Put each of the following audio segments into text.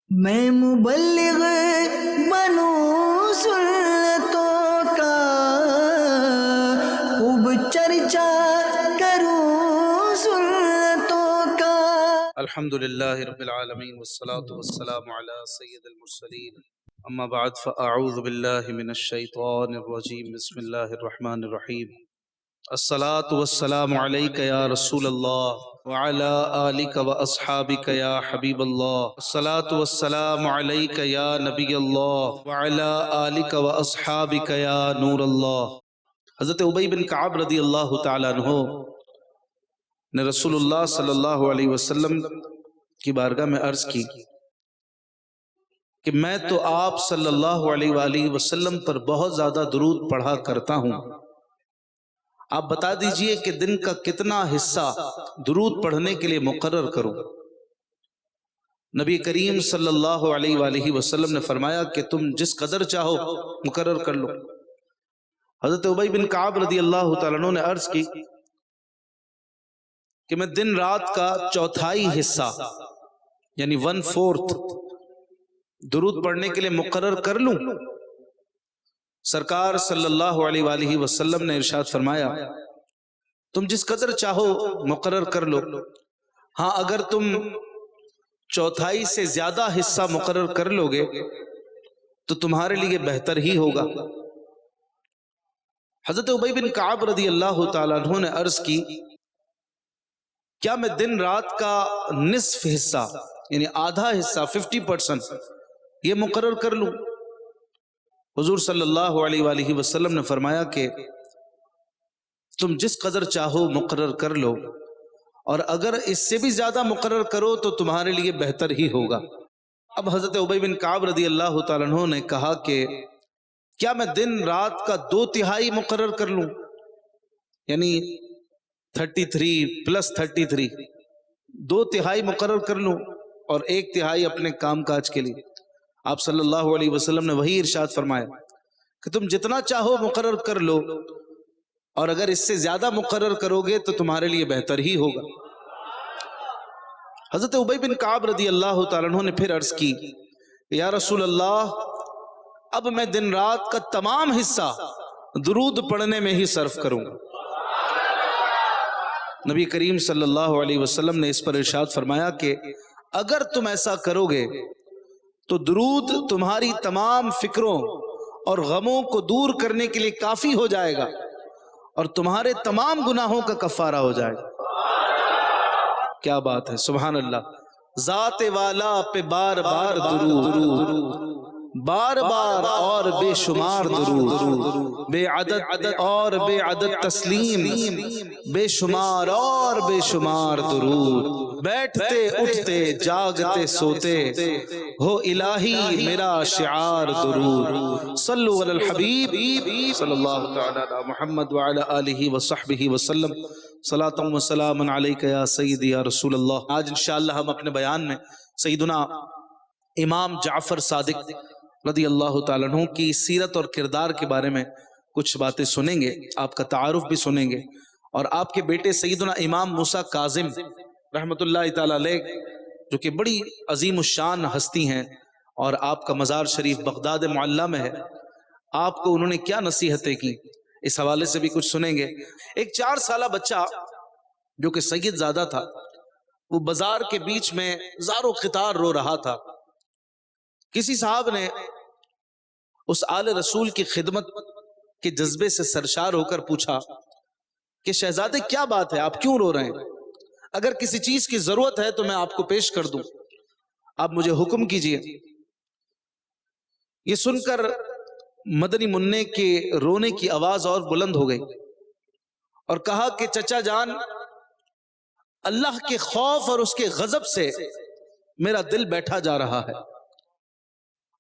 میں مبلغ بنوں سنتوں کا، خوب چرچا کروں سنتوں کا۔ الحمدللہ رب العالمین والصلاة والسلام علی سید المرسلین، اما بعد فاعوذ باللہ من الشیطان الرجیم، بسم اللہ الرحمن الرحیم۔ الصلاة والسلام علیک یا رسول اللہ وعلی آلک واصحابک یا حبیب اللہ۔ الصلاة والسلام علیک یا نبی اللہ وعلی آلک واصحابک یا نور اللہ۔ حضرت ابی بن کعب رضی اللہ تعالیٰ عنہ نے رسول اللہ صلی اللہ علیہ وسلم کی بارگاہ میں عرض کی کہ میں تو آپ صلی اللہ علیہ وآلہ وسلم پر بہت زیادہ درود پڑھا کرتا ہوں، آپ بتا دیجئے کہ دن کا کتنا حصہ درود پڑھنے کے لیے مقرر کروں۔ نبی کریم صلی اللہ علیہ وآلہ وسلم نے فرمایا کہ تم جس قدر چاہو مقرر کر لو۔ حضرت ابی بن کعب رضی اللہ تعالیٰ عنہ نے عرض کی کہ میں دن رات کا چوتھائی حصہ یعنی 1/4 درود پڑھنے کے لیے مقرر کر لوں۔ سرکار صلی اللہ علیہ وآلہ وسلم نے ارشاد فرمایا تم جس قدر چاہو مقرر کر لو، ہاں اگر تم چوتھائی سے زیادہ حصہ مقرر کر لو گے تو تمہارے لیے بہتر ہی ہوگا۔ حضرت ابی بن کعب رضی اللہ تعالیٰ عنہ نے عرض کی کیا میں دن رات کا نصف حصہ یعنی آدھا حصہ 50% یہ مقرر کر لوں؟ حضور صلی اللہ علیہ وآلہ وسلم نے فرمایا کہ تم جس قدر چاہو مقرر کر لو، اور اگر اس سے بھی زیادہ مقرر کرو تو تمہارے لیے بہتر ہی ہوگا۔ اب حضرت ابی بن کعب رضی اللہ تعالیٰ عنہ نے کہا کہ کیا میں دن رات کا 2/3 مقرر کر لوں، یعنی 33+33 2/3 مقرر کر لوں اور 1/3 اپنے کام کاج کے لیے؟ آپ صلی اللہ علیہ وسلم نے وہی ارشاد فرمایا کہ تم جتنا چاہو مقرر کر لو، اور اگر اس سے زیادہ مقرر کرو گے تو تمہارے لیے بہتر ہی ہوگا۔ حضرت ابی بن کعب رضی اللہ تعالیٰ عنہ نے پھر عرض کی یا رسول اللہ اب میں دن رات کا تمام حصہ درود پڑھنے میں ہی صرف کروں گا۔ نبی کریم صلی اللہ علیہ وسلم نے اس پر ارشاد فرمایا کہ اگر تم ایسا کرو گے تو درود تمہاری تمام فکروں اور غموں کو دور کرنے کے لیے کافی ہو جائے گا، اور تمہارے تمام گناہوں کا کفارہ ہو جائے گا۔ کیا بات ہے، سبحان اللہ۔ ذات والا پہ بار بار درود، بار بار اور بے شمار درود، بے عدد اور بے عدد تسلیم، بے شمار اور بے شمار درود، بیٹھتے اٹھتے جاگتے سوتے ہو الہی میرا شعار درود۔ صلو علی الحبیب صلی اللہ تعالی علی محمد وعلی آلہ وصحبہ وسلم، صلاۃ و سلام علیک یا سیدی یا رسول اللہ۔ آج انشاءاللہ ہم اپنے بیان میں سیدنا امام جعفر صادق رضی اللہ تعالیٰ عنہ کی سیرت اور کردار کے بارے میں کچھ باتیں سنیں گے، آپ کا تعارف بھی سنیں گے، اور آپ کے بیٹے سیدنا امام موسیٰ کاظم رحمۃ اللہ تعالیٰ علیہ جو کہ بڑی عظیم الشان ہستی ہیں، اور آپ کا مزار شریف بغداد معلیٰ میں ہے، آپ کو انہوں نے کیا نصیحتیں کی اس حوالے سے بھی کچھ سنیں گے۔ ایک 4 سالہ بچہ جو کہ سید زادہ تھا، وہ بازار کے بیچ میں زار و قطار رو رہا تھا۔ کسی صاحب نے اس آل رسول کی خدمت کے جذبے سے سرشار ہو کر پوچھا کہ شہزادے کیا بات ہے، آپ کیوں رو رہے ہیں؟ اگر کسی چیز کی ضرورت ہے تو میں آپ کو پیش کر دوں، آپ مجھے حکم کیجئے۔ یہ سن کر مدنی منع کے رونے کی آواز اور بلند ہو گئی اور کہا کہ چچا جان، اللہ کے خوف اور اس کے غضب سے میرا دل بیٹھا جا رہا ہے۔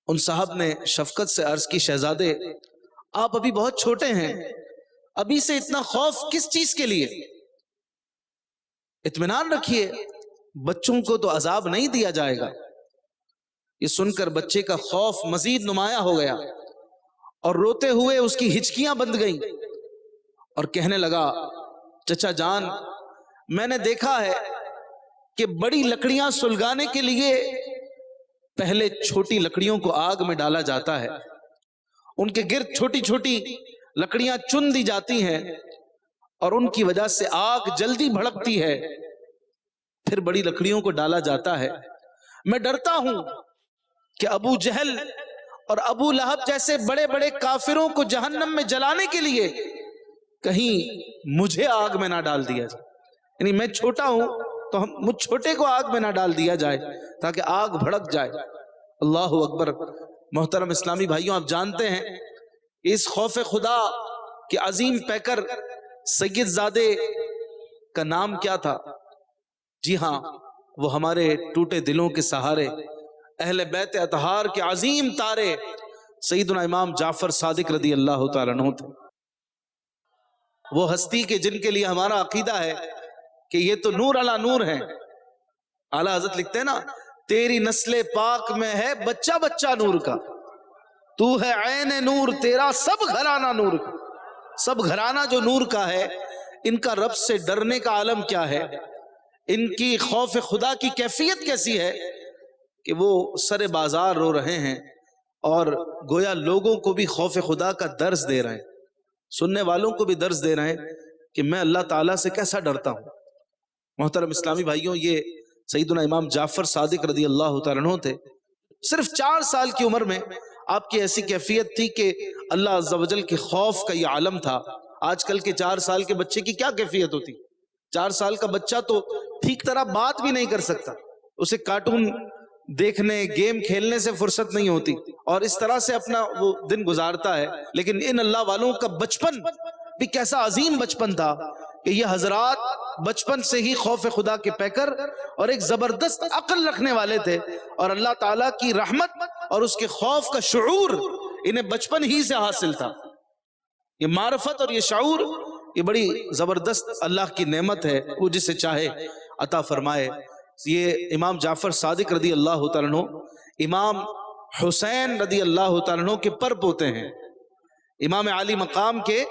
ان صاحب نے شفقت سے عرض کی شہزادے آپ ابھی بہت چھوٹے ہیں، ابھی سے اتنا خوف کس چیز کے لیے؟ اطمینان رکھیے، بچوں کو تو عذاب نہیں دیا جائے گا۔ یہ سن کر بچے کا خوف مزید نمایاں ہو گیا اور روتے ہوئے اس کی ہچکیاں بند گئیں اور کہنے لگا چچا جان، میں نے دیکھا ہے کہ بڑی لکڑیاں سلگانے کے لیے پہلے چھوٹی لکڑیوں کو آگ میں ڈالا جاتا ہے، ان کے گرد چھوٹی چھوٹی لکڑیاں چن دی جاتی ہیں اور ان کی وجہ سے آگ جلدی بھڑکتی ہے، پھر بڑی لکڑیوں کو ڈالا جاتا ہے۔ میں ڈرتا ہوں کہ ابو جہل اور ابو لہب جیسے بڑے بڑے کافروں کو جہنم میں جلانے کے لیے کہیں مجھے آگ میں نہ ڈال دیا جائے، یعنی میں چھوٹا ہوں تو مجھ چھوٹے کو آگ میں نہ ڈال دیا جائے تاکہ آگ بھڑک جائے۔ اللہ اکبر۔ محترم اسلامی بھائیوں، آپ جانتے ہیں اس خوف خدا کے عظیم پیکر سید زادے کا نام کیا تھا؟ جی ہاں، وہ ہمارے ٹوٹے دلوں کے سہارے، اہل بیت اطہار کے عظیم تارے سیدنا امام جعفر صادق رضی اللہ تعالیٰ عنہ تھے۔ وہ ہستی کے جن کے لیے ہمارا عقیدہ ہے کہ یہ تو نور علی نور ہیں۔ اعلیٰ حضرت لکھتے ہیں نا، تیری نسل پاک میں ہے بچہ بچہ نور کا، تو ہے عین نور، تیرا سب گھرانہ نور کا۔ سب گھرانہ جو نور کا ہے، ان کا رب سے ڈرنے کا عالم کیا ہے، ان کی خوف خدا کی کیفیت کیسی ہے کہ وہ سر بازار رو رہے ہیں اور گویا لوگوں کو بھی خوف خدا کا درس دے رہے ہیں، سننے والوں کو بھی درس دے رہے ہیں کہ میں اللہ تعالیٰ سے کیسا ڈرتا ہوں۔ محترم اسلامی بھائیوں، یہ سیدنا امام جعفر صادق رضی اللہ تعالیٰ عنہ تھے۔ صرف 4 سال کی عمر میں آپ کی ایسی کیفیت تھی کہ اللہ عز و جل کے خوف کا یہ عالم تھا۔ آج کل کے 4 سال کے بچے کی کیا کیفیت ہوتی؟ 4 سال کا بچہ تو ٹھیک طرح بات بھی نہیں کر سکتا، اسے کارٹون دیکھنے، گیم کھیلنے سے فرصت نہیں ہوتی اور اس طرح سے اپنا وہ دن گزارتا ہے۔ لیکن ان اللہ والوں کا بچپن بھی کیسا عظیم بچپن تھا کہ یہ حضرات بچپن سے ہی خوف خدا کے پیکر اور ایک زبردست عقل رکھنے والے تھے، اور اللہ تعالیٰ کی رحمت اور اس کے خوف کا شعور انہیں بچپن ہی سے حاصل تھا۔ یہ معرفت اور یہ شعور، یہ بڑی زبردست اللہ کی نعمت ہے، وہ جسے چاہے عطا فرمائے۔ یہ امام جعفر صادق رضی اللہ تعالیٰ عنہ امام حسین رضی اللہ تعالیٰ عنہ کے پر پوتے ہیں، امام عالی مقام کے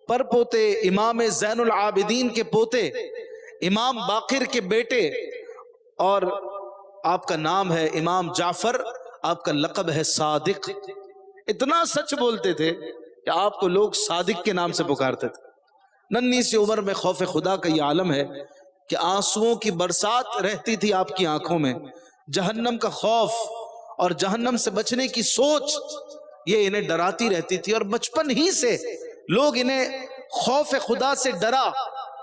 پر پوتے، امام زین العابدین کے پوتے، امام باقر کے بیٹے، اور آپ کا نام ہے امام جعفر، آپ کا لقب ہے صادق۔ اتنا سچ بولتے تھے کہ آپ کو لوگ صادق کے نام سے پکارتے تھے۔ ننھی سی عمر میں خوف خدا کا یہ عالم ہے کہ آنسوؤں کی برسات رہتی تھی آپ کی آنکھوں میں، جہنم کا خوف اور جہنم سے بچنے کی سوچ یہ انہیں ڈراتی رہتی تھی، اور بچپن ہی سے لوگ انہیں خوف خدا سے ڈرا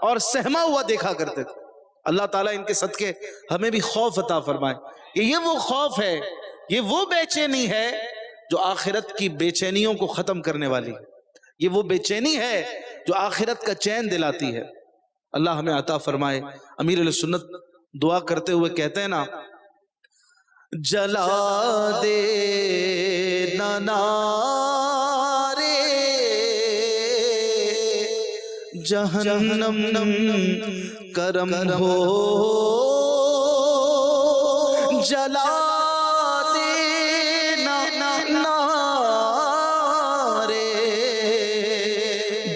اور سہما ہوا دیکھا کرتے تھے۔ اللہ تعالیٰ ان کے صدقے ہمیں بھی خوف عطا فرمائے کہ یہ وہ خوف ہے، یہ وہ بے چینی ہے جو آخرت کی بے چینیوں کو ختم کرنے والی ہے، یہ وہ بے چینی ہے جو آخرت کا چین دلاتی ہے۔ اللہ ہمیں عطا فرمائے۔ امیر علیہ سنت دعا کرتے ہوئے کہتے ہیں نا، جلا دے نارے جہنم کرم ہو، جلا دے نارے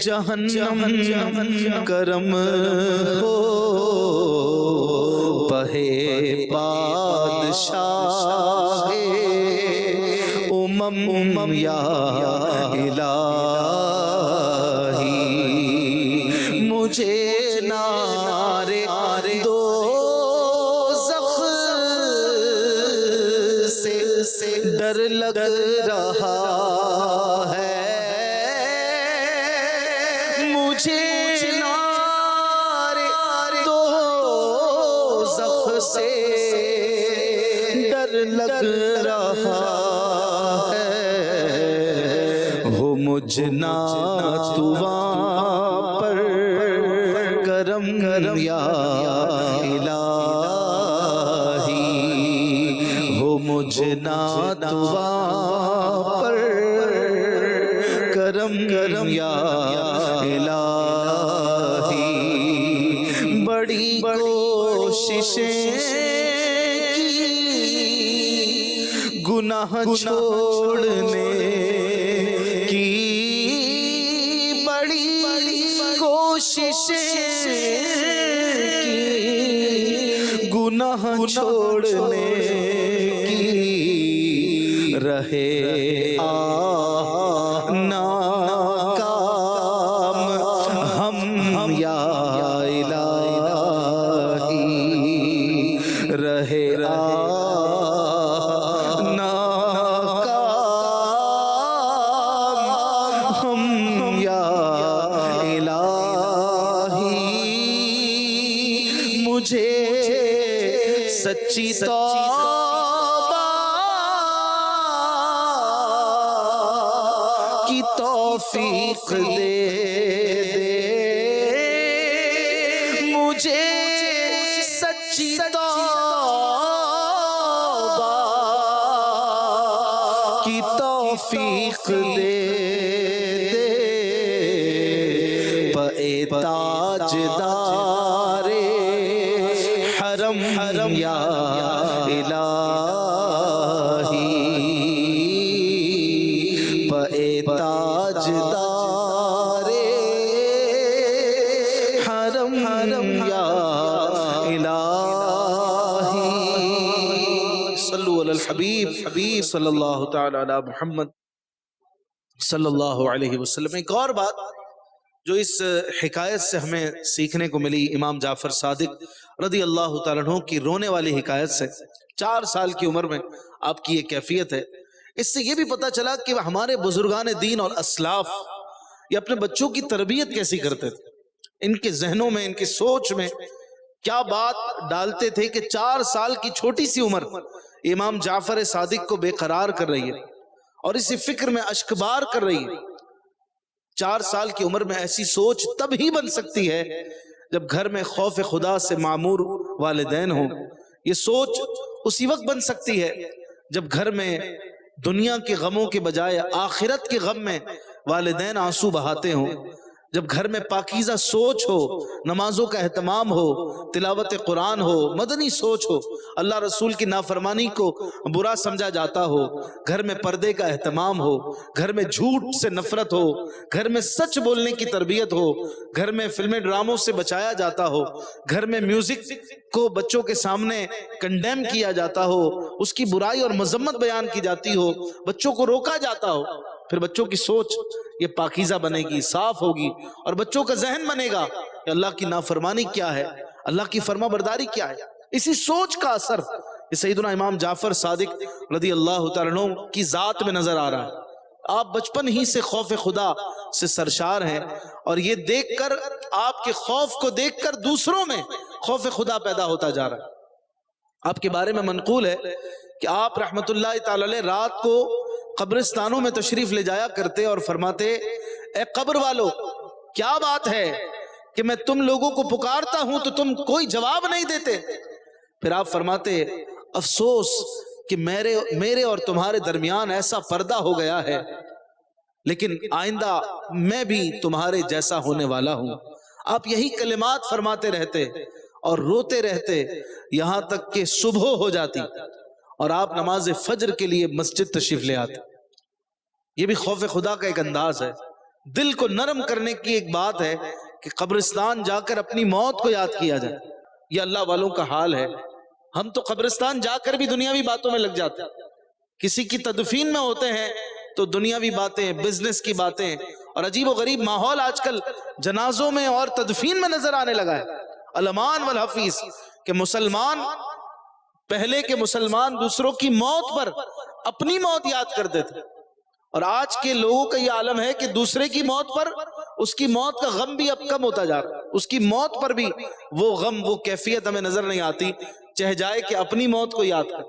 جہنم کرم ہو، بہے بادشاہ امم یا الہی، مجھے نارے دوزخ سے ڈر لگ رہا ہے، مجھے نارے دوزخ سے ڈر لگ رہا ہے، ہو مجھ ناتواں پر کرم یا الہی، ہو مجھ ناتواں پر کرم یا الہی، بڑی کوششیں کی گناہ چھوڑنے کی، بڑی کوششیں کی گناہ چھوڑنے کی، رہے ناکام ہم یا الہی، رہے ناکام ہم یا الہی، مجھے سچی توبہ کی توفیق دے دے، مجھے سچی توبہ کی توفیق دے دے، پے تاجدار حرم یا الہی، پے تاجدار حرم یا الہی، صلو علی الحبیب صلی اللہ تعالی علی محمد صلی اللہ علیہ وسلم۔ ایک اور بات جو اس حکایت سے ہمیں سیکھنے کو ملی، امام جعفر صادق رضی اللہ تعالیٰ عنہ کی رونے والی حکایت سے، 4 سال کی عمر میں آپ کی یہ کیفیت ہے، اس سے یہ بھی پتہ چلا کہ ہمارے بزرگان دین اور اسلاف یہ اپنے بچوں کی تربیت کیسی کرتے تھے، ان کے ذہنوں میں، ان کی سوچ میں کیا بات ڈالتے تھے کہ 4 سال کی چھوٹی سی عمر امام جعفر صادق کو بے قرار کر رہی ہے اور اسی فکر میں اشکبار کر رہی ہے۔ 4 سال کی عمر میں ایسی سوچ تب ہی بن سکتی ہے جب گھر میں خوف خدا سے معمور والدین ہوں، یہ سوچ اسی وقت بن سکتی ہے جب گھر میں دنیا کے غموں کے بجائے آخرت کے غم میں والدین آنسو بہاتے ہوں، جب گھر میں پاکیزہ سوچ ہو، نمازوں کا اہتمام ہو، تلاوت قرآن ہو، مدنی سوچ ہو، اللہ رسول کی نافرمانی کو برا سمجھا جاتا ہو، گھر میں پردے کا اہتمام ہو، گھر میں جھوٹ سے نفرت ہو، گھر میں سچ بولنے کی تربیت ہو، گھر میں فلمیں ڈراموں سے بچایا جاتا ہو، گھر میں میوزک کو بچوں کے سامنے کنڈیم کیا جاتا ہو، اس کی برائی اور مذمت بیان کی جاتی ہو، بچوں کو روکا جاتا ہو، پھر بچوں کی سوچ یہ پاکیزہ بنے گی، صاف ہوگی، اور بچوں کا ذہن بنے گا کہ اللہ کی نافرمانی کیا ہے، اللہ کی فرما برداری کیا ہے۔ اسی سوچ کا اثر سیدنا امام جعفر صادق رضی اللہ تعالیٰ عنہ کی ذات میں نظر آ رہا ہے۔ آپ بچپن ہی سے خوف خدا سے سرشار ہیں، اور یہ دیکھ کر، آپ کے خوف کو دیکھ کر دوسروں میں خوف خدا پیدا ہوتا جا رہا ہے۔ آپ کے بارے میں منقول ہے کہ آپ رحمت اللہ تعالی علیہ رات کو قبرستانوں میں تشریف لے جایا کرتے اور فرماتے، اے قبر والو، کیا بات ہے کہ میں تم لوگوں کو پکارتا ہوں تو تم کوئی جواب نہیں دیتے؟ پھر آپ فرماتے، افسوس کہ میرے اور تمہارے درمیان ایسا پردہ ہو گیا ہے، لیکن آئندہ میں بھی تمہارے جیسا ہونے والا ہوں۔ آپ یہی کلمات فرماتے رہتے اور روتے رہتے یہاں تک کہ صبح ہو جاتی اور آپ نماز فجر کے لیے مسجد تشریف لے آتے۔ یہ بھی خوف خدا کا ایک انداز ہے، دل کو نرم کرنے کی ایک بات ہے کہ قبرستان جا کر اپنی موت کو یاد کیا جائے۔ یہ اللہ والوں کا حال ہے۔ ہم تو قبرستان جا کر بھی دنیاوی باتوں میں لگ جاتے ہیں، کسی کی تدفین میں ہوتے ہیں تو دنیاوی باتیں، بزنس کی باتیں، اور عجیب و غریب ماحول آج کل جنازوں میں اور تدفین میں نظر آنے لگا ہے۔ الامان والحفیظ کہ مسلمان، پہلے کے مسلمان دوسروں کی موت پر اپنی موت یاد کرتے تھے، اور آج کے لوگوں کا یہ عالم ہے کہ دوسرے کی موت پر اس کی موت کا غم بھی اب کم ہوتا جا رہا ہے، اس کی موت پر بھی وہ غم، وہ کیفیت ہمیں نظر نہیں آتی، چاہے جائے کہ اپنی موت کو یاد کر۔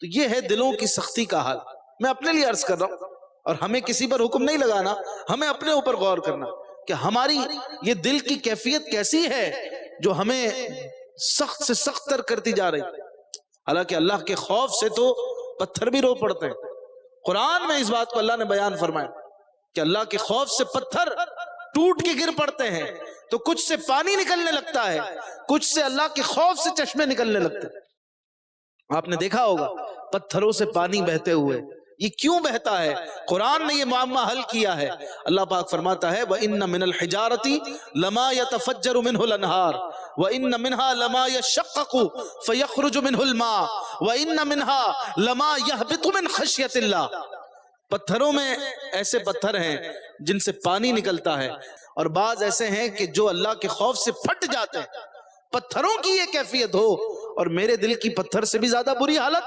تو یہ ہے دلوں کی سختی کا حال۔ میں اپنے لیے عرض کر رہا ہوں، اور ہمیں کسی پر حکم نہیں لگانا، ہمیں اپنے اوپر غور کرنا کہ ہماری یہ دل کی کیفیت کیسی ہے جو ہمیں سخت سے سخت تر کرتی جا رہی۔ حالانکہ اللہ کے خوف سے تو پتھر بھی رو پڑتے ہیں۔ قرآن میں اس بات کو اللہ نے بیان فرمایا کہ اللہ کے خوف سے پتھر ٹوٹ کے گر پڑتے ہیں، تو کچھ سے پانی نکلنے لگتا ہے، کچھ سے اللہ کے خوف سے چشمے نکلنے لگتے ہیں۔ آپ نے دیکھا ہوگا پتھروں سے پانی بہتے ہوئے، یہ کیوں بہتا ہے؟ قرآن نے یہ معاملہ حل کیا ہے۔ اللہ پاک فرماتا ہے وَإِنَّ مِنَ الْحِجَارَةِ لَمَا يَتَفَجَّرُ مِنْهُ الْأَنْهَارُ وَإِنَّ مِنْهَا لَمَا يَشَّقَّقُ فَيَخْرُجُ مِنْهُ الْمَاءُ وَإِنَّ مِنْهَا لَمَا يَهْبِطُ مِنْ خَشْيَةِ اللَّهِ، پتھروں میں ایسے پتھر ہیں جن سے پانی نکلتا ہے، اور بعض ایسے ہیں کہ جو اللہ کے خوف سے پھٹ جاتے ہیں۔ پتھروں کی یہ کیفیت ہو اور میرے دل کی پتھر سے بھی زیادہ بری حالت،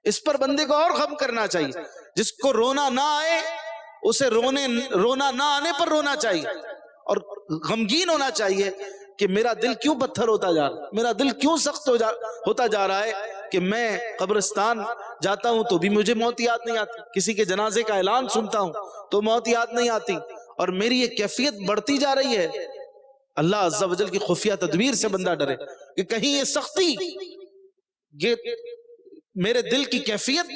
اس پر بندے کو اور غم کرنا چاہیے۔ جس کو رونا نہ آئے اسے رونا نہ آنے پر رونا چاہیے، اور غمگین ہونا چاہیے کہ میرا دل کیوں پتھر ہوتا جا رہا ہے، میرا دل کیوں سخت ہوتا جا رہا ہے کہ میں قبرستان جاتا ہوں تو بھی مجھے موت یاد نہیں آتی، کسی کے جنازے کا اعلان سنتا ہوں تو موت یاد نہیں آتی، اور میری یہ کیفیت بڑھتی جا رہی ہے۔ اللہ عز و جل کی خفیہ تدبیر سے بندہ ڈرے کہ کہیں یہ سختی، یہ میرے دل کی کیفیت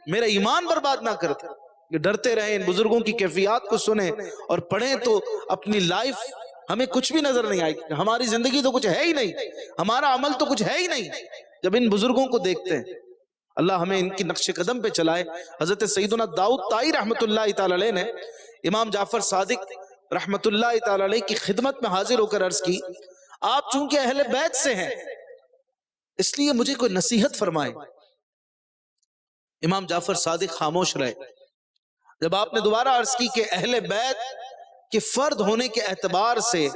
میرا ایمان برباد نہ کرتے۔ کہ ڈرتے رہیں، ان بزرگوں کی کیفیات کو سنیں اور پڑھیں تو اپنی لائف ہمیں کچھ بھی نظر نہیں آئے، ہماری زندگی تو کچھ ہے ہی نہیں، ہمارا عمل تو کچھ ہے ہی نہیں جب ان بزرگوں کو دیکھتے ہیں۔ اللہ ہمیں ان کی نقش قدم پہ چلائے۔ حضرت سیدنا داؤد طائی رحمت اللہ تعالی علیہ نے امام جعفر صادق رحمت اللہ تعالی علیہ کی خدمت میں حاضر ہو کر عرض کی، آپ چونکہ اہل بیت سے ہیں اس لیے مجھے کوئی نصیحت فرمائے۔ امام جعفر صادق خاموش رہے۔ جب آپ نے دوبارہ عرض کی کہ اہل بیت کے فرد ہونے کے اعتبار سے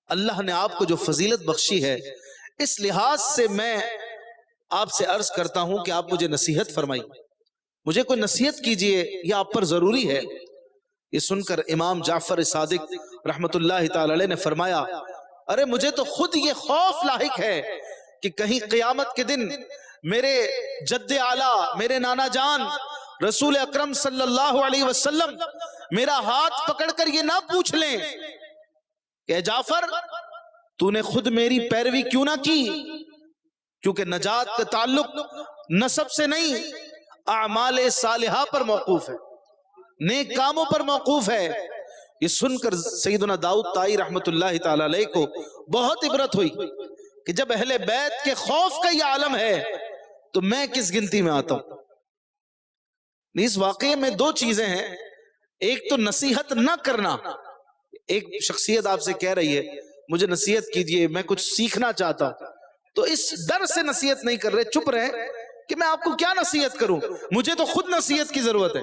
اللہ نے آپ کو جو فضیلت بخشی ہے، اس لحاظ سے میں آپ سے عرض کرتا ہوں کہ آپ مجھے نصیحت فرمائیے، مجھے کوئی نصیحت کیجئے، یہ آپ پر ضروری ہے۔ یہ سن کر امام جعفر صادق رحمت اللہ تعالی علیہ نے فرمایا، ارے مجھے تو خود یہ خوف لاحق ہے کہ کہیں قیامت کے دن میرے جد اعلیٰ، میرے نانا جان رسول اکرم صلی اللہ علیہ وسلم میرا ہاتھ پکڑ کر یہ نہ پوچھ لیں کہ اے جعفر تو نے خود میری پیروی کیوں نہ کی، کیونکہ نجات کا تعلق نسب سے نہیں، اعمال صالحہ پر موقوف ہے، نیک کاموں پر موقوف ہے۔ یہ سن کر سیدنا داؤد طائی رحمت اللہ تعالی علیہ کو بہت عبرت ہوئی کہ جب اہل بیت کے خوف کا یہ عالم ہے تو میں کس گنتی میں آتا ہوں۔ اس واقعے میں دو چیزیں ہیں، ایک تو نصیحت نہ کرنا، ایک شخصیت آپ سے کہہ رہی ہے مجھے نصیحت کیجئے، میں کچھ سیکھنا چاہتا ہوں، تو اس ڈر سے نصیحت نہیں کر رہے، چپ رہے کہ میں آپ کو کیا نصیحت کروں، مجھے تو خود نصیحت کی ضرورت ہے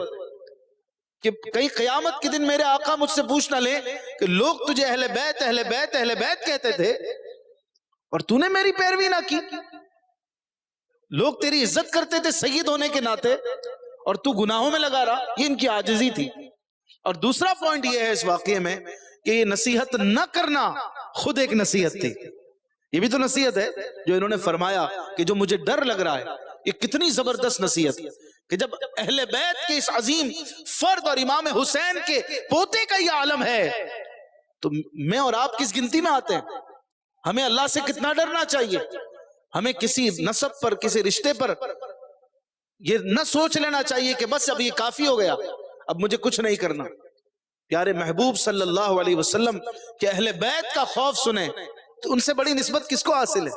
کہ کہیں قیامت کے دن میرے آقا مجھ سے پوچھ نہ لیں کہ لوگ تجھے اہل بیت اہل بیت اہل بیت کہتے تھے اور تو نے میری پیروی نہ کی، لوگ تیری عزت کرتے تھے سید ہونے کے ناطے اور تو گناہوں میں لگا رہا۔ یہ ان کی عاجزی تھی۔ اور دوسرا پوائنٹ یہ ہے اس واقعے میں کہ یہ نصیحت نہ کرنا خود ایک نصیحت تھی، یہ بھی تو نصیحت ہے جو انہوں نے فرمایا کہ جو مجھے ڈر لگ رہا ہے، یہ کتنی زبردست نصیحت کہ جب اہل بیت کے اس عظیم فرد اور امام حسین کے پوتے کا یہ عالم ہے تو میں اور آپ کس گنتی میں آتے ہیں؟ ہمیں اللہ سے کتنا ڈرنا چاہیے، ہمیں کسی نسب پر کسی رشتے پر یہ نہ سوچ لینا چاہیے کہ بس اب یہ کافی ہو گیا، اب مجھے کچھ نہیں کرنا۔ پیارے محبوب صلی اللہ علیہ وسلم کہ اہل بیت کا خوف سنیں تو ان سے بڑی نسبت کس کو حاصل ہے؟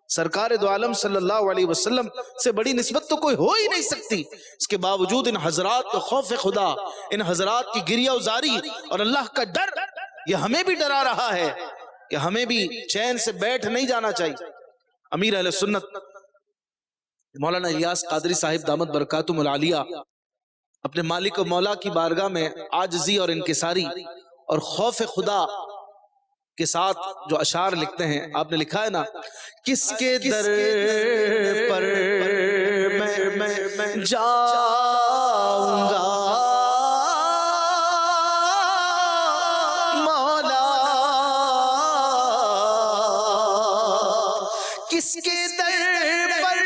سرکار دو عالم صلی اللہ علیہ وسلم سے بڑی نسبت تو کوئی ہو ہی نہیں سکتی۔ اس کے باوجود ان حضرات کا خوف خدا، ان حضرات کی گریہ وزاری اور اللہ کا ڈر یہ ہمیں بھی ڈرا رہا ہے کہ ہمیں بھی چین سے بیٹھ نہیں جانا چاہیے۔ امیر اہل سنت مولانا الیاس قادری صاحب دامت برکاتہم العالیہ اپنے مالک و مولا کی بارگاہ میں عاجزی اور انکساری اور خوف خدا کے ساتھ جو اشعار لکھتے ہیں، آپ نے لکھا ہے نا، کس کے در پر میں جاؤں گا مولا، کس کے در پر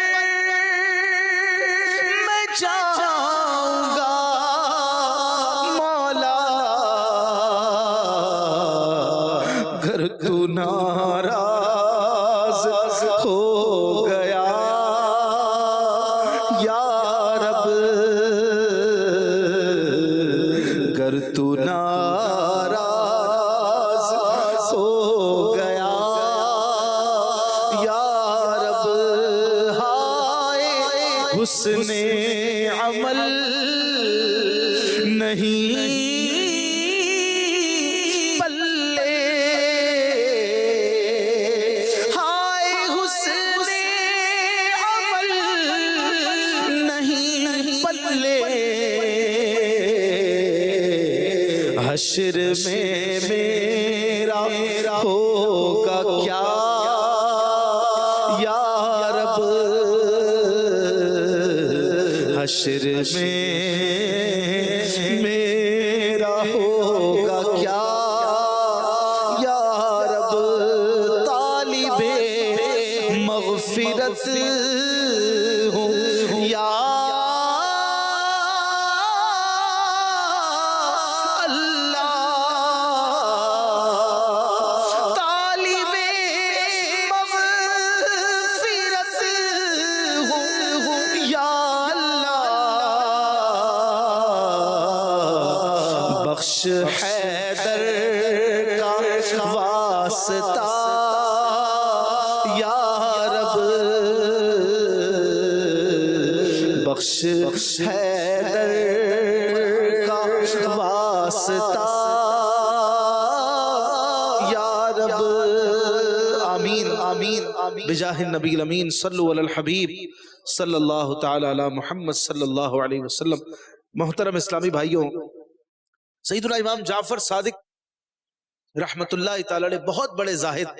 میں جاؤں گا مولا، گر تو ناراض ہو گیا یا رب، گر تو ناراض ہو گیا یا رب، ہائے حسن عمل نہیں لے حشر میں میرا ہوگا کیا یا رب، حشر میں میرا ہوگا کیا یا رب، طالب مغفرت ہوں یا اللہ، طالب مغفرت ہوں یا اللہ، بخش حیدر کا واسطہ یا رب، بخش حیدر کا واسطہ یا رب، آمین آمین بجاہ النبی الامین صلو علی الحبیب صلی اللہ تعالی علی محمد صلی اللہ علیہ وسلم۔ محترم اسلامی بھائیوں، سیدنا امام جعفر صادق رحمت اللہ تعالی علیہ بہت بڑے زاہد،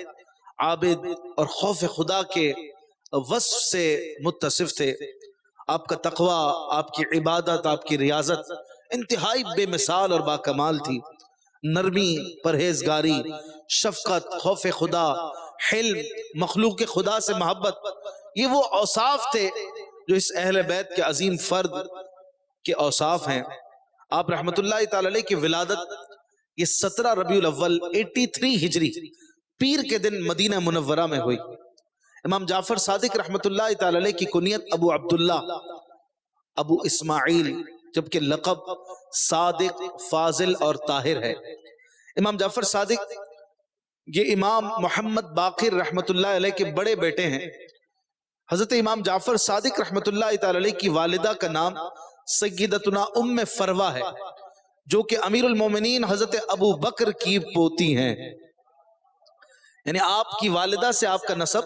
عابد اور خوف خدا کے وصف سے متصف تھے۔ آپ کا تقوی، آپ کی عبادت، آپ کی ریاضت انتہائی بے مثال اور باکمال تھی۔ نرمی، پرہیزگاری، شفقت، خوف خدا، حلم، مخلوق خدا سے محبت، یہ وہ اوصاف تھے جو اس اہل بیت کے عظیم فرد کے اوصاف ہیں۔ آپ رحمت اللہ تعالی علیہ کی ولادت یہ 17 ربیع الاول 83 ہجری پیر کے دن مدینہ منورہ میں ہوئی۔ امام جعفر صادق رحمت اللہ تعالی علیہ کی کنیت ابو عبداللہ، ابو اسماعیل، جبکہ لقب صادق، فاضل اور طاہر ہے۔ امام جعفر صادق یہ امام محمد باقر رحمت اللہ علیہ کے بڑے بیٹے ہیں۔ حضرت امام جعفر صادق رحمت اللہ تعالی علیہ کی والدہ کا نام سیدتنا ام فروہ ہے، جو کہ امیر المومنین حضرت ابو بکر کی پوتی ہیں۔ یعنی آپ کی والدہ سے آپ کا نسب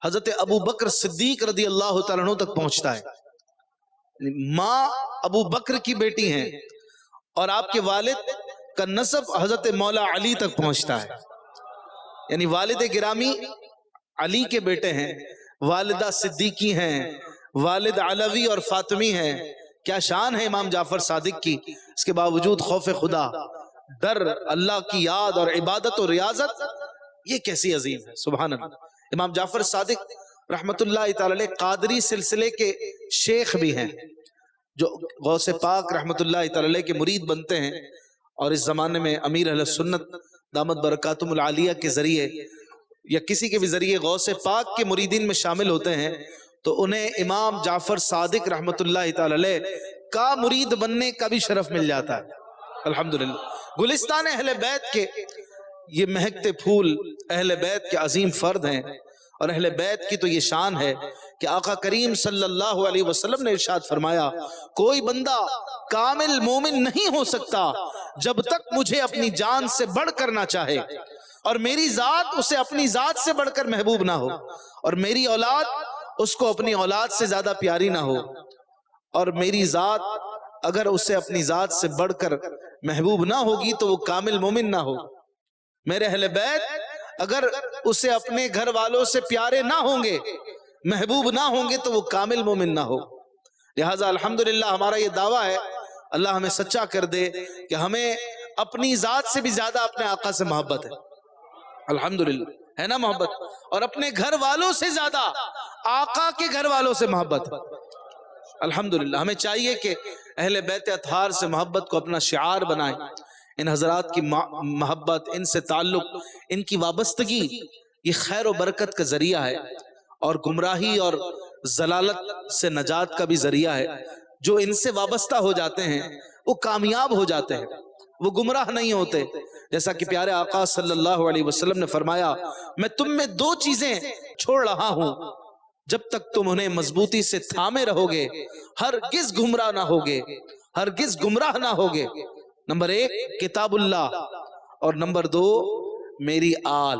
حضرت ابو بکر صدیق رضی اللہ تعالیٰ عنہ تک پہنچتا ہے۔ یعنی ماں ابو بکر کی بیٹی ہیں اور آپ کے والد کا نسب حضرت مولا علی تک پہنچتا ہے۔ یعنی والد گرامی علی کے بیٹے ہیں، والدہ صدیقی ہیں، والد علوی اور فاطمی ہیں۔ کیا شان ہے امام جعفر صادق کی، اس کے باوجود خوف خدا، ڈر، اللہ کی یاد اور عبادت و ریاضت، یہ کیسی عظیم ہے، سبحان اللہ۔ امام جعفر صادق رحمت اللہ تعالی علیہ قادری سلسلے کے شیخ بھی ہیں، جو غوث پاک رحمت اللہ تعالی علیہ کے مرید بنتے ہیں، اور اس زمانے میں امیر اہل سنت دامت برکاتہم العالیہ کے ذریعے یا کسی کے بھی ذریعے غوث پاک کے مریدین میں شامل ہوتے ہیں، تو انہیں امام جعفر صادق رحمت اللہ تعالی علیہ کا مرید بننے کا بھی شرف مل جاتا ہے، الحمدللہ۔ گلستان اہل بیت کے یہ مہکتے پھول اہل بیت کے عظیم فرد ہیں، اور اہل بیت کی تو یہ شان ہے کہ آقا کریم صلی اللہ علیہ وسلم نے ارشاد فرمایا، کوئی بندہ کامل مومن نہیں ہو سکتا جب تک مجھے اپنی جان سے بڑھ کر نہ چاہے، اور میری ذات اسے اپنی ذات سے بڑھ کر محبوب نہ ہو، اور میری اولاد اس کو اپنی اولاد سے زیادہ پیاری نہ ہو، اور میری ذات اگر اسے اپنی ذات سے بڑھ کر محبوب نہ ہوگی تو وہ کامل مومن نہ ہو۔ میرے اہل بیت اگر اسے اپنے گھر والوں سے پیارے نہ ہوں گے، محبوب نہ ہوں گے، تو وہ کامل مومن نہ ہو۔ لہٰذا الحمدللہ ہمارا یہ دعویٰ ہے، اللہ ہمیں سچا کر دے کہ ہمیں اپنی ذات سے بھی زیادہ اپنے آقا سے محبت ہے، الحمدللہ ہے نا محبت، اور اپنے گھر والوں سے زیادہ آقا کے گھر والوں سے محبت ہے، الحمدللہ۔ ہمیں چاہیے کہ اہل بیت اطہار سے محبت کو اپنا شعار بنائیں۔ ان حضرات کی محبت، ان سے تعلق، ان کی وابستگی یہ خیر و برکت کا ذریعہ ہے، اور گمراہی اور ضلالت سے نجات کا بھی ذریعہ ہے۔ جو ان سے وابستہ ہو جاتے ہیں وہ کامیاب ہو جاتے ہیں، وہ گمراہ نہیں ہوتے۔ جیسا کہ پیارے آقا صلی اللہ علیہ وسلم نے فرمایا، میں تم میں 2 چیزیں چھوڑ رہا ہوں، جب تک تم انہیں مضبوطی سے تھامے رہو گے ہرگز گمراہ نہ ہوگے، ہرگز گمراہ نہ ہوگے۔ نمبر 1 کتاب اللہ، اور نمبر 2 میری آل،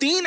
3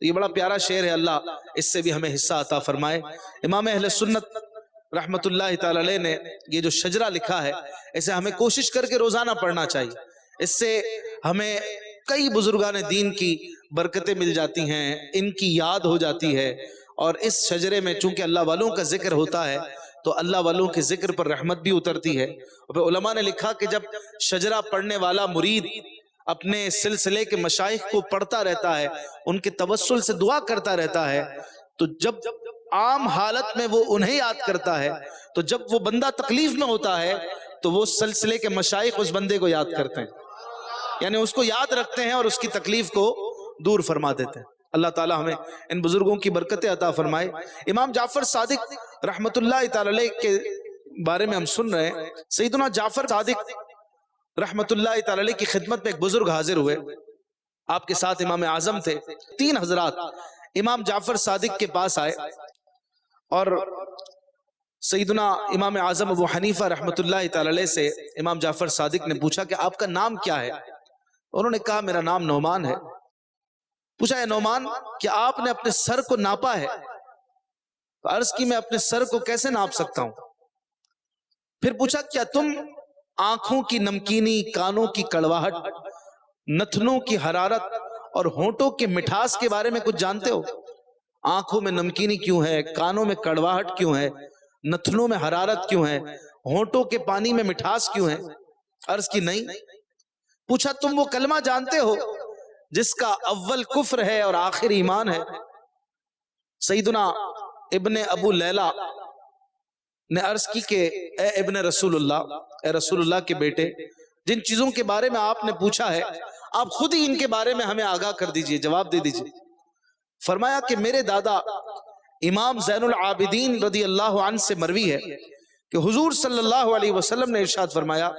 یہ بڑا پیارا شعر ہے، اللہ اس سے بھی ہمیں حصہ عطا فرمائے۔ امام اہل سنت رحمت اللہ تعالی علیہ نے یہ جو شجرہ لکھا ہے اسے ہمیں کوشش کر کے روزانہ پڑھنا چاہیے، اس سے ہمیں کئی بزرگان دین کی برکتیں مل جاتی ہیں، ان کی یاد ہو جاتی ہے، اور اس شجرے میں چونکہ اللہ والوں کا ذکر ہوتا ہے تو اللہ والوں کے ذکر پر رحمت بھی اترتی ہے۔ اور پھر علماء نے لکھا کہ جب شجرہ پڑھنے والا مرید اپنے سلسلے کے مشائخ کو پڑھتا رہتا ہے، ان کے توسل سے دعا کرتا رہتا ہے، تو جب عام حالت میں وہ انہیں یاد کرتا ہے، تو جب وہ بندہ تکلیف میں ہوتا ہے تو وہ سلسلے کے مشائخ اس بندے کو یاد کرتے ہیں، یعنی اس کو یاد رکھتے ہیں اور اس کی تکلیف کو دور فرما دیتے ہیں۔ اللہ تعالی ہمیں ان بزرگوں کی برکتیں عطا فرمائے۔ امام جعفر صادق رحمت اللہ تعالی علیہ کے بارے میں ہم سن رہے ہیں۔ سیدنا جعفر صادق رحمت اللہ تعالی علیہ کی خدمت میں ایک بزرگ حاضر ہوئے، آپ کے ساتھ امام اعظم تھے، 3 حضرات امام جعفر صادق کے پاس آئے اور سیدنا امام اعظم ابو حنیفہ رحمت اللہ تعالی علیہ سے امام جعفر صادق نے پوچھا کہ آپ کا نام کیا ہے؟ انہوں نے کہا میرا نام نعمان ہے۔ پوچھا اے نعمان، کیا آپ نے اپنے سر کو ناپا ہے؟ تو عرض کی میں اپنے سر کو کیسے ناپ سکتا ہوں؟ پھر پوچھا کیا تم آنکھوں کی نمکینی، کانوں کی کڑواہٹ، نتنوں کی حرارت اور ہونٹوں کے مٹھاس کے بارے میں کچھ جانتے ہو؟ آنکھوں میں نمکینی کیوں ہے، کانوں میں کڑواہٹ کیوں ہے، نتنوں میں حرارت کیوں ہے، ہونٹوں کے پانی میں مٹھاس کیوں ہے؟ عرض کی نہیں۔ پوچھا تم وہ کلمہ جانتے ہو جس کا اول کفر ہے اور آخر ایمان ہے؟ سیدنا ابن ابو لیلہ نے عرض کی کہ اے ابن رسول اللہ، اے رسول اللہ کے بیٹے، جن چیزوں کے بارے میں آپ نے پوچھا ہے آپ خود ہی ان کے بارے میں ہمیں آگاہ کر دیجئے، جواب دے دیجئے۔ فرمایا کہ میرے دادا امام زین العابدین رضی اللہ عنہ سے مروی ہے کہ حضور صلی اللہ علیہ وسلم نے ارشاد فرمایا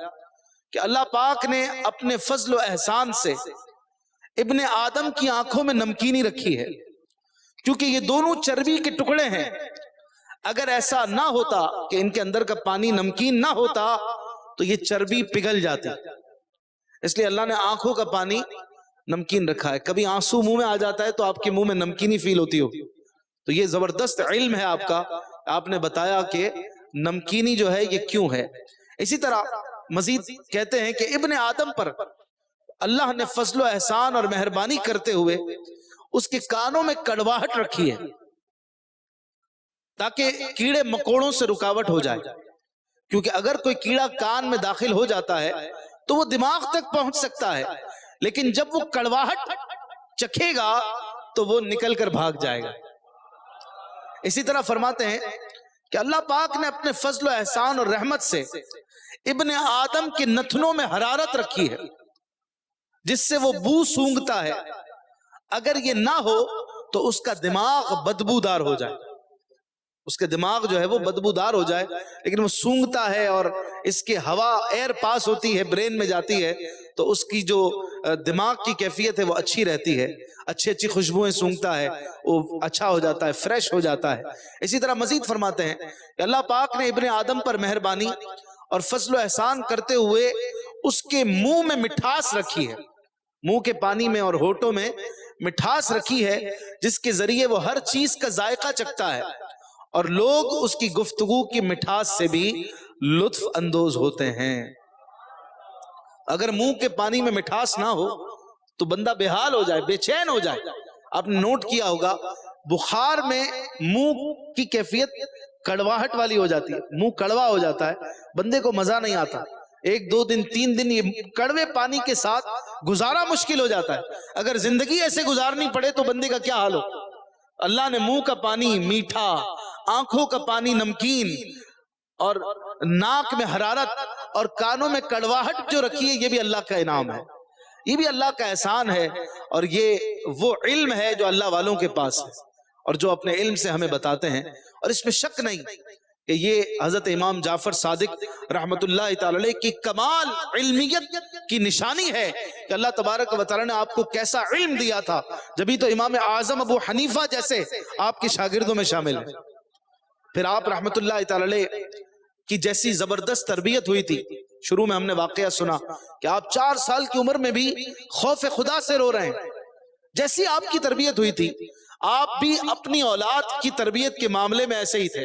کہ اللہ پاک نے اپنے فضل و احسان سے ابن آدم کی آنکھوں میں نمکینی رکھی ہے، کیونکہ یہ دونوں چربی کے ٹکڑے ہیں، اگر ایسا نہ ہوتا کہ ان کے اندر کا پانی نمکین نہ ہوتا تو یہ چربی پگھل جاتی، اس لیے اللہ نے آنکھوں کا پانی نمکین رکھا ہے۔ کبھی آنسو منہ میں آ جاتا ہے تو آپ کے منہ میں نمکینی فیل ہوتی ہو، تو یہ زبردست علم ہے آپ کا، آپ نے بتایا کہ نمکینی جو ہے یہ کیوں ہے۔ اسی طرح مزید کہتے ہیں کہ ابن آدم پر اللہ نے فضل و احسان اور مہربانی کرتے ہوئے اس کے کانوں میں کڑواہٹ رکھی ہے تاکہ کیڑے مکوڑوں سے رکاوٹ ہو جائے، کیونکہ اگر کوئی کیڑا کان میں داخل ہو جاتا ہے تو وہ دماغ تک پہنچ سکتا ہے، لیکن جب وہ کڑواہٹ چکھے گا تو وہ نکل کر بھاگ جائے گا۔ اسی طرح فرماتے ہیں کہ اللہ پاک نے اپنے فضل و احسان اور رحمت سے ابن آدم کے نتنوں میں حرارت رکھی ہے جس سے وہ بو سونگتا ہے، اگر یہ نہ ہو تو اس کا دماغ بدبودار ہو جائے، اس کے دماغ جو ہے وہ بدبودار ہو جائے، لیکن وہ سونگتا ہے اور اس کے ہوا ایئر پاس ہوتی ہے، برین میں جاتی ہے تو اس کی جو دماغ کی کیفیت ہے وہ اچھی رہتی ہے، اچھی خوشبوئیں سونگتا ہے، وہ اچھا ہو جاتا ہے، فریش ہو جاتا ہے۔ اسی طرح مزید فرماتے ہیں کہ اللہ پاک نے ابن آدم پر مہربانی اور فضل و احسان کرتے ہوئے اس کے منہ میں مٹھاس رکھی ہے، منہ کے پانی میں اور ہونٹوں میں مٹھاس رکھی ہے جس کے ذریعے وہ ہر چیز کا ذائقہ چکھتا ہے اور لوگ اس کی گفتگو کی مٹھاس سے بھی لطف اندوز ہوتے ہیں۔ اگر منہ کے پانی میں مٹھاس نہ ہو تو بندہ بے حال ہو جائے، بے چین ہو جائے۔ آپ نے نوٹ کیا ہوگا بخار میں منہ کی کیفیت کڑواہٹ والی ہو جاتی ہے، منہ کڑوا ہو جاتا ہے، بندے کو مزہ نہیں آتا، 1 2 دن 3 دن یہ کڑوے پانی کے ساتھ گزارا مشکل ہو جاتا ہے۔ اگر زندگی ایسے گزارنی پڑے تو بندے کا کیا حال ہو۔ اللہ نے منہ کا پانی میٹھا، آنکھوں کا پانی نمکین اور ناک میں حرارت اور کانوں میں کڑواہٹ جو رکھی ہے، یہ بھی اللہ کا انعام ہے، یہ بھی اللہ کا احسان ہے، اور یہ وہ علم ہے جو اللہ والوں کے پاس ہے اور جو اپنے علم سے ہمیں بتاتے ہیں۔ اور اس میں شک نہیں کہ یہ حضرت امام جعفر صادق رحمت اللہ تعالی علیہ کی کمال علمیت کی نشانی ہے کہ اللہ تبارک و تعالی نے آپ کو کیسا علم دیا تھا، جبھی تو امام اعظم ابو حنیفہ جیسے آپ کے شاگردوں میں شامل ہیں۔ پھر آپ رحمت اللہ تعالی علیہ کی جیسی زبردست تربیت ہوئی تھی، شروع میں ہم نے واقعہ سنا کہ آپ 4 سال کی عمر میں بھی خوف خدا سے رو رہے ہیں، جیسی آپ کی تربیت ہوئی تھی آپ بھی اپنی اولاد کی تربیت کے معاملے میں ایسے ہی تھے،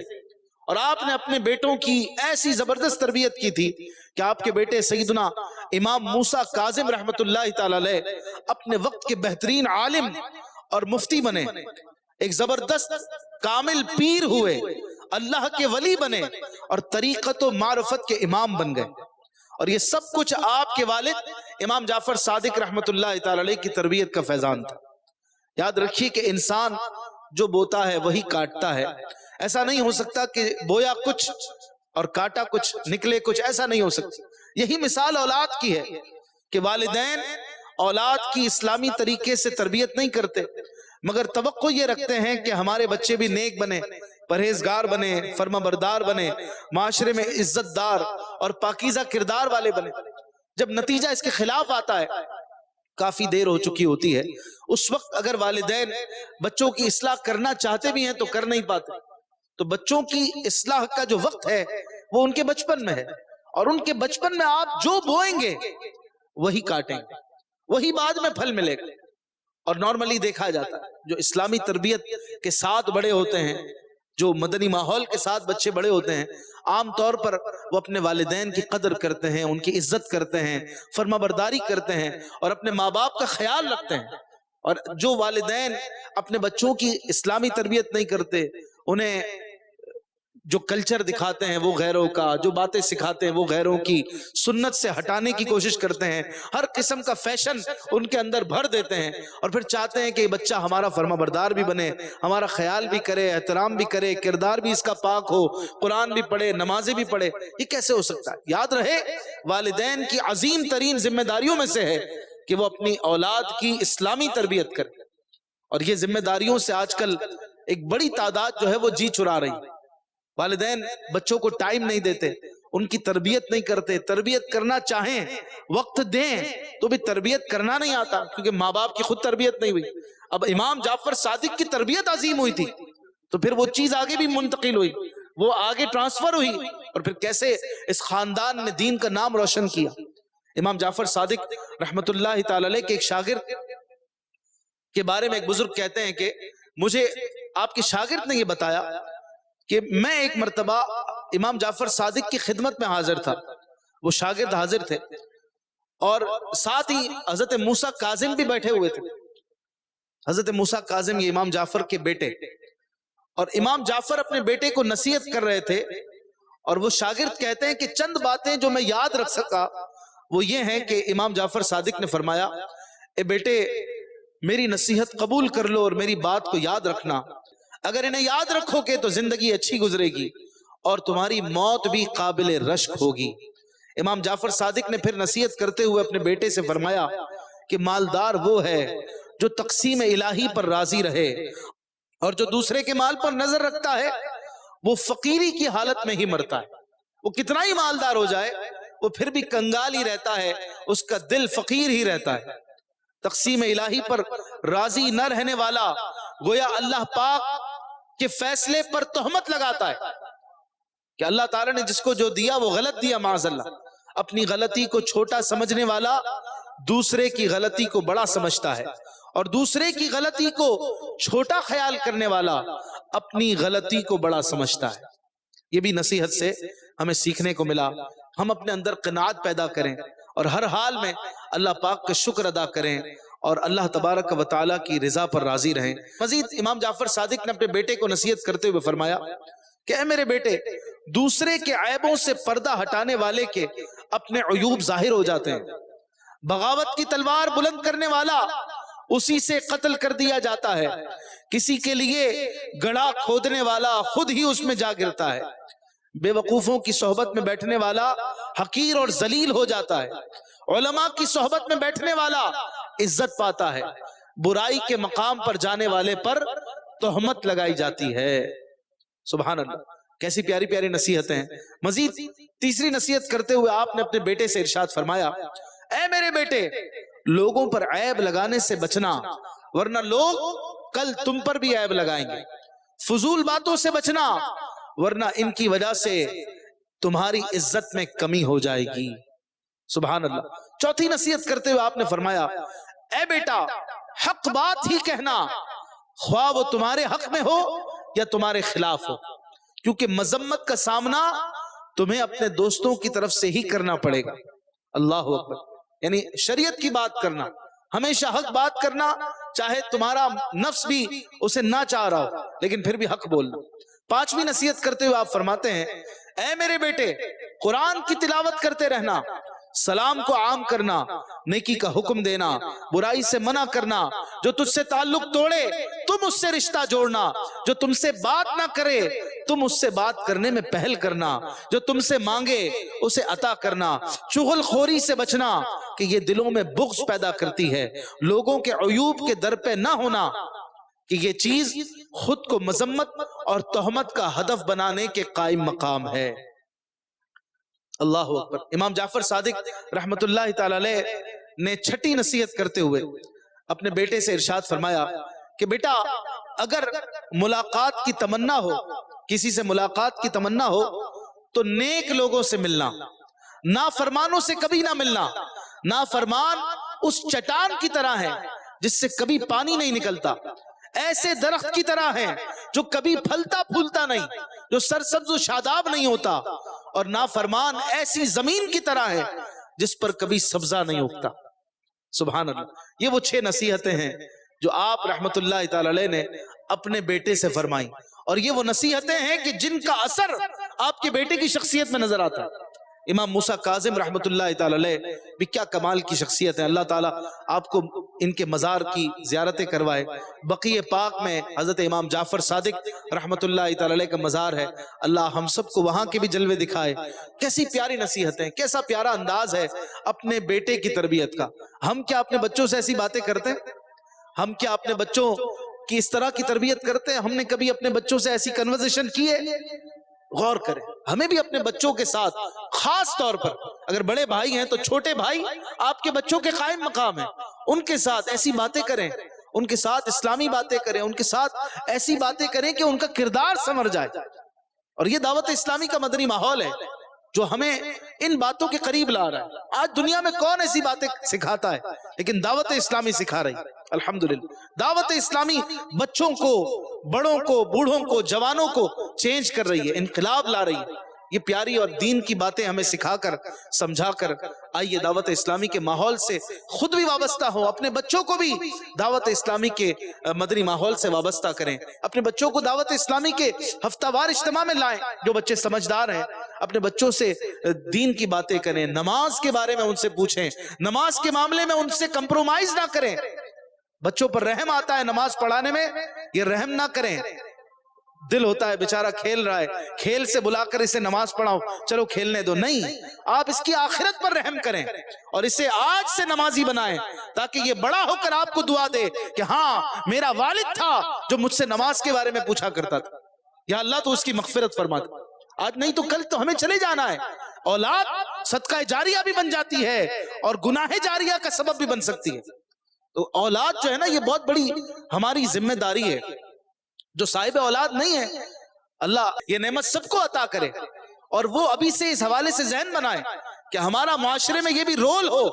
اور آپ نے اپنے بیٹوں کی ایسی زبردست تربیت کی تھی کہ آپ کے بیٹے سیدنا امام موسیٰ کاظم رحمت اللہ تعالی علیہ اپنے وقت کے بہترین عالم اور مفتی بنے، ایک زبردست کامل پیر ہوئے، اللہ کے ولی بنے، اور طریقت و معرفت کے امام بن گئے۔ اور یہ سب کچھ آپ کے والد امام جعفر صادق رحمت اللہ تعالی علیہ کی تربیت کا فیضان تھا۔ یاد رکھیے کہ انسان جو بوتا ہے وہی کاٹتا ہے، ایسا نہیں ہو سکتا کہ بویا کچھ اور کاٹا کچھ، نکلے کچھ، ایسا نہیں ہو سکتا۔ یہی مثال اولاد کی ہے کہ والدین اولاد کی اسلامی طریقے سے تربیت نہیں کرتے، مگر توقع یہ رکھتے ہیں کہ ہمارے بچے بھی نیک بنے، پرہیزگار بنے، فرما بردار بنے، معاشرے میں عزت دار اور پاکیزہ کردار والے بنے۔ جب نتیجہ اس کے خلاف آتا ہے، کافی دیر ہو چکی ہوتی ہے، اس وقت اگر والدین بچوں کی اصلاح کرنا چاہتے بھی ہیں تو کر نہیں پاتے، تو بچوں کی اصلاح کا جو وقت ہے وہ ان کے بچپن میں ہے، اور ان کے بچپن میں آپ جو بوئیں گے وہی کاٹیں گے، وہی بعد میں پھل ملے گا۔ اور نارملی دیکھا جاتا ہے جو اسلامی تربیت کے ساتھ بڑے ہوتے ہیں، جو مدنی ماحول کے ساتھ بچے بڑے ہوتے ہیں، عام طور پر وہ اپنے والدین کی قدر کرتے ہیں، ان کی عزت کرتے ہیں، فرما برداری کرتے ہیں، اور اپنے ماں باپ کا خیال رکھتے ہیں۔ اور جو والدین اپنے بچوں کی اسلامی تربیت نہیں کرتے، انہیں جو کلچر دکھاتے ہیں وہ غیروں کا، جو باتیں سکھاتے ہیں وہ غیروں کی، سنت سے ہٹانے کی کوشش کرتے ہیں، ہر قسم کا فیشن ان کے اندر بھر دیتے ہیں، اور پھر چاہتے ہیں کہ یہ بچہ ہمارا فرما بردار بھی بنے، ہمارا خیال بھی کرے، احترام بھی کرے، کردار بھی اس کا پاک ہو، قرآن بھی پڑھے، نمازیں بھی پڑھے۔ یہ کیسے ہو سکتا ہے؟ یاد رہے والدین کی عظیم ترین ذمہ داریوں میں سے ہے کہ وہ اپنی اولاد کی اسلامی تربیت کرے، اور یہ ذمہ داریوں سے آج کل ایک بڑی تعداد جو ہے وہ جی چرا رہی۔ والدین بچوں کو ٹائم نہیں دیتے، ان کی تربیت نہیں کرتے، تربیت کرنا چاہیں، وقت دیں تو بھی تربیت کرنا نہیں آتا، کیونکہ ماں باپ کی خود تربیت نہیں ہوئی۔ اب امام جعفر صادق کی تربیت عظیم ہوئی تھی تو پھر وہ چیز آگے بھی منتقل ہوئی، وہ آگے ٹرانسفر ہوئی، اور پھر کیسے اس خاندان نے دین کا نام روشن کیا۔ امام جعفر صادق رحمت اللہ تعالی علیہ کے ایک شاگرد کے بارے میں ایک بزرگ کہتے ہیں کہ مجھے آپ کے شاگرد نے یہ بتایا کہ میں ایک مرتبہ امام جعفر صادق کی خدمت میں حاضر تھا، وہ شاگرد حاضر تھے، اور ساتھ ہی حضرت موسیٰ کاظم بھی بیٹھے ہوئے تھے۔ حضرت موسیٰ کاظم یہ امام جعفر کے بیٹے، اور امام جعفر اپنے بیٹے کو نصیحت کر رہے تھے، اور وہ شاگرد کہتے ہیں کہ چند باتیں جو میں یاد رکھ سکا وہ یہ ہیں کہ امام جعفر صادق نے فرمایا، اے بیٹے میری نصیحت قبول کر لو اور میری بات کو یاد رکھنا، اگر انہیں یاد رکھو گے تو زندگی اچھی گزرے گی اور تمہاری موت بھی قابل رشک ہوگی۔ امام جعفر صادق نے پھر نصیحت کرتے ہوئے اپنے بیٹے سے فرمایا کہ مالدار وہ ہے جو تقسیم الہی پر راضی رہے، اور جو دوسرے کے مال پر نظر رکھتا ہے وہ فقیری کی حالت میں ہی مرتا ہے۔ وہ کتنا ہی مالدار ہو جائے وہ پھر بھی کنگال ہی رہتا ہے، اس کا دل فقیر ہی رہتا ہے۔ تقسیم الہی پر راضی نہ رہنے والا گویا اللہ پاک کے فیصلے پر تہمت لگاتا ہے کہ اللہ تعالیٰ نے جس کو جو دیا وہ غلط دیا، معاذ اللہ۔ اپنی غلطی کو چھوٹا سمجھنے والا دوسرے کی غلطی کو بڑا سمجھتا ہے، اور دوسرے کی غلطی کو چھوٹا خیال کرنے والا اپنی غلطی کو بڑا سمجھتا ہے۔ یہ بھی نصیحت سے ہمیں سیکھنے کو ملا۔ ہم اپنے اندر قناعت پیدا کریں اور ہر حال میں اللہ پاک کا شکر ادا کریں اور اللہ تبارک و تعالیٰ کی رضا پر راضی رہیں۔ مزید امام جعفر صادق نے اپنے بیٹے کو نصیحت کرتے ہوئے فرمایا کہ اے میرے بیٹے، دوسرے کے عیبوں سے پردہ ہٹانے والے کے اپنے عیوب ظاہر ہو جاتے ہیں۔ بغاوت کی تلوار بلند کرنے والا اسی سے قتل کر دیا جاتا ہے، کسی کے لیے گڑھا کھودنے والا خود ہی اس میں جا گرتا ہے، بے وقوفوں کی صحبت میں بیٹھنے والا حقیر اور ذلیل ہو جاتا ہے، علماء کی صحبت میں بیٹھنے والا عزت پاتا ہے، برائی کے مقام پر جانے والے پر تہمت لگائی جاتی ہے۔ سبحان اللہ، کیسی پیاری پیاری نصیحتیں ہیں۔ مزید تیسری نصیحت کرتے ہوئے آپ نے اپنے بیٹے سے ارشاد فرمایا، اے میرے بیٹے، لوگوں پر عیب لگانے سے بچنا، ورنہ لوگ کل تم پر بھی عیب لگائیں گے۔ فضول باتوں سے بچنا، ورنہ ان کی وجہ سے تمہاری عزت میں کمی ہو جائے گی۔ سبحان اللہ۔ چوتھی نصیحت کرتے ہوئے آپ نے فرمایا، اے بیٹا، حق بات ہی کہنا، خواہ وہ تمہارے حق میں ہو یا تمہارے خلاف ہو، کیونکہ مذمت کا سامنا تمہیں اپنے دوستوں کی طرف سے ہی کرنا پڑے گا۔ اللہ اکبر، یعنی شریعت کی بات کرنا، ہمیشہ حق بات کرنا، چاہے تمہارا نفس بھی اسے نہ چاہ رہا ہو لیکن پھر بھی حق بولنا۔ پانچویں نصیحت کرتے ہوئے آپ فرماتے ہیں، اے میرے بیٹے، قرآن کی تلاوت کرتے رہنا، سلام کو عام کرنا، نیکی کا حکم دینا، برائی سے منع کرنا، جو تجھ سے تعلق توڑے تم اس سے رشتہ جوڑنا، جو تم سے بات نہ کرے تم اس سے بات کرنے میں پہل کرنا، جو تم سے مانگے اسے عطا کرنا، چغل خوری سے بچنا کہ یہ دلوں میں بغض پیدا کرتی ہے، لوگوں کے عیوب کے در پہ نہ ہونا کہ یہ چیز خود کو مذمت اور تہمت کا ہدف بنانے کے قائم مقام ہے۔ اللہ اکبر۔ امام جعفر صادق رحمت اللہ تعالی علیہ نے چھٹی نصیحت کرتے ہوئے اپنے بیٹے سے ارشاد فرمایا کہ بیٹا، اگر ملاقات کی تمنا ہو، کسی سے ملاقات کی تمنا ہو تو نیک لوگوں سے ملنا، نافرمانوں سے کبھی نہ ملنا۔ نافرمان اس چٹان کی طرح ہے جس سے کبھی پانی نہیں نکلتا، ایسے درخت کی طرح ہیں جو کبھی پھلتا پھولتا نہیں، جو سرسبز و شاداب نہیں ہوتا، اور نافرمان ایسی زمین کی طرح ہے جس پر کبھی سبزہ نہیں اگتا۔ سبحان اللہ۔ یہ وہ 6 نصیحتیں ہیں جو آپ رحمت اللہ تعالی علیہ نے اپنے بیٹے سے فرمائیں، اور یہ وہ نصیحتیں ہیں کہ جن کا اثر آپ کے بیٹے کی شخصیت میں نظر آتا ہے۔ امام موسیٰ کاظم رحمت اللہ تعالی علیہ بھی کیا کمال کی شخصیت ہے، اللہ تعالیٰ آپ کو ان کے مزار کی زیارتیں کروائے۔ بقیع پاک میں حضرت امام جعفر صادق رحمت اللہ تعالی علیہ کا مزار ہے، اللہ ہم سب کو وہاں کے بھی جلوے دکھائے۔ کیسی پیاری نصیحتیں، کیسا پیارا انداز ہے اپنے بیٹے کی تربیت کا۔ ہم کیا اپنے بچوں سے ایسی باتیں کرتے ہیں؟ ہم کیا اپنے بچوں کی اس طرح کی تربیت کرتے ہیں؟ ہم نے کبھی اپنے بچوں سے ایسی کنورسیشن کی ہے؟ غور کریں، ہمیں بھی اپنے بچوں کے ساتھ، خاص طور پر اگر بڑے بھائی ہیں تو چھوٹے بھائی آپ کے بچوں کے قائم مقام ہیں، ان کے ساتھ ایسی باتیں کریں، ان کے ساتھ اسلامی باتیں کریں، ان کے ساتھ ایسی باتیں کریں کہ ان کا کردار سنور جائے۔ اور یہ دعوت اسلامی کا مدنی ماحول ہے جو ہمیں ان باتوں کے قریب لا رہا ہے۔ آج دنیا میں کون ایسی باتیں سکھاتا ہے، لیکن دعوت اسلامی سکھا رہی ہے۔ الحمدللہ دعوت اسلامی بچوں کو، بڑوں کو، بوڑھوں کو، جوانوں کو چینج کر رہی ہے، انقلاب لا رہی ہے۔ یہ پیاری اور دین کی باتیں ہمیں سکھا کر، سمجھا کر، آئیے دعوت اسلامی کے ماحول سے خود بھی وابستہ ہوں، اپنے بچوں کو بھی دعوت اسلامی کے مدنی ماحول سے وابستہ کریں، اپنے بچوں کو دعوت اسلامی کے ہفتہ وار اجتماع میں لائیں۔ جو بچے سمجھدار ہیں اپنے بچوں سے دین کی باتیں کریں، نماز کے بارے میں ان سے پوچھیں، نماز کے معاملے میں ان سے کمپرومائز نہ کریں۔ بچوں پر رحم آتا ہے نماز پڑھانے میں، یہ رحم نہ کریں۔ دل ہوتا ہے بیچارہ کھیل رہا ہے، کھیل سے بلا کر اسے نماز پڑھاؤ، چلو کھیلنے دو، نہیں، آپ اس کی آخرت پر رحم کریں اور اسے آج سے نمازی بنائیں تاکہ یہ بڑا ہو کر آپ کو دعا دے کہ ہاں میرا والد تھا جو مجھ سے نماز کے بارے میں پوچھا کرتا تھا، یا اللہ تو اس کی مغفرت فرما دے۔ آج نہیں تو کل تو ہمیں چلے جانا ہے۔ اولاد صدقہ جاریہ بھی بن جاتی ہے اور گناہ جاریہ کا سبب بھی بن سکتی ہے۔ تو اولاد جو ہے نا، یہ بہت بڑی ہماری ذمہ داری ہے۔ جو صاحب اولاد نہیں ہے، اللہ یہ نعمت سب کو عطا کرے، اور وہ ابھی سے اس حوالے سے ذہن بنائے کہ ہمارا معاشرے میں یہ بھی رول ہو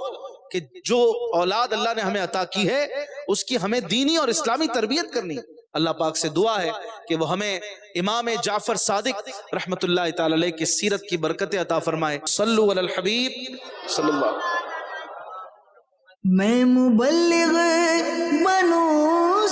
کہ جو اولاد اللہ نے ہمیں عطا کی ہے اس کی ہمیں دینی اور اسلامی تربیت کرنی۔ اللہ پاک سے دعا ہے کہ وہ ہمیں امام جعفر صادق رحمت اللہ تعالی علیہ کی سیرت کی برکتیں عطا فرمائے۔ صلو علی الحبیب صلی اللہ علیہ وسلم۔ میں مبلغ بنوں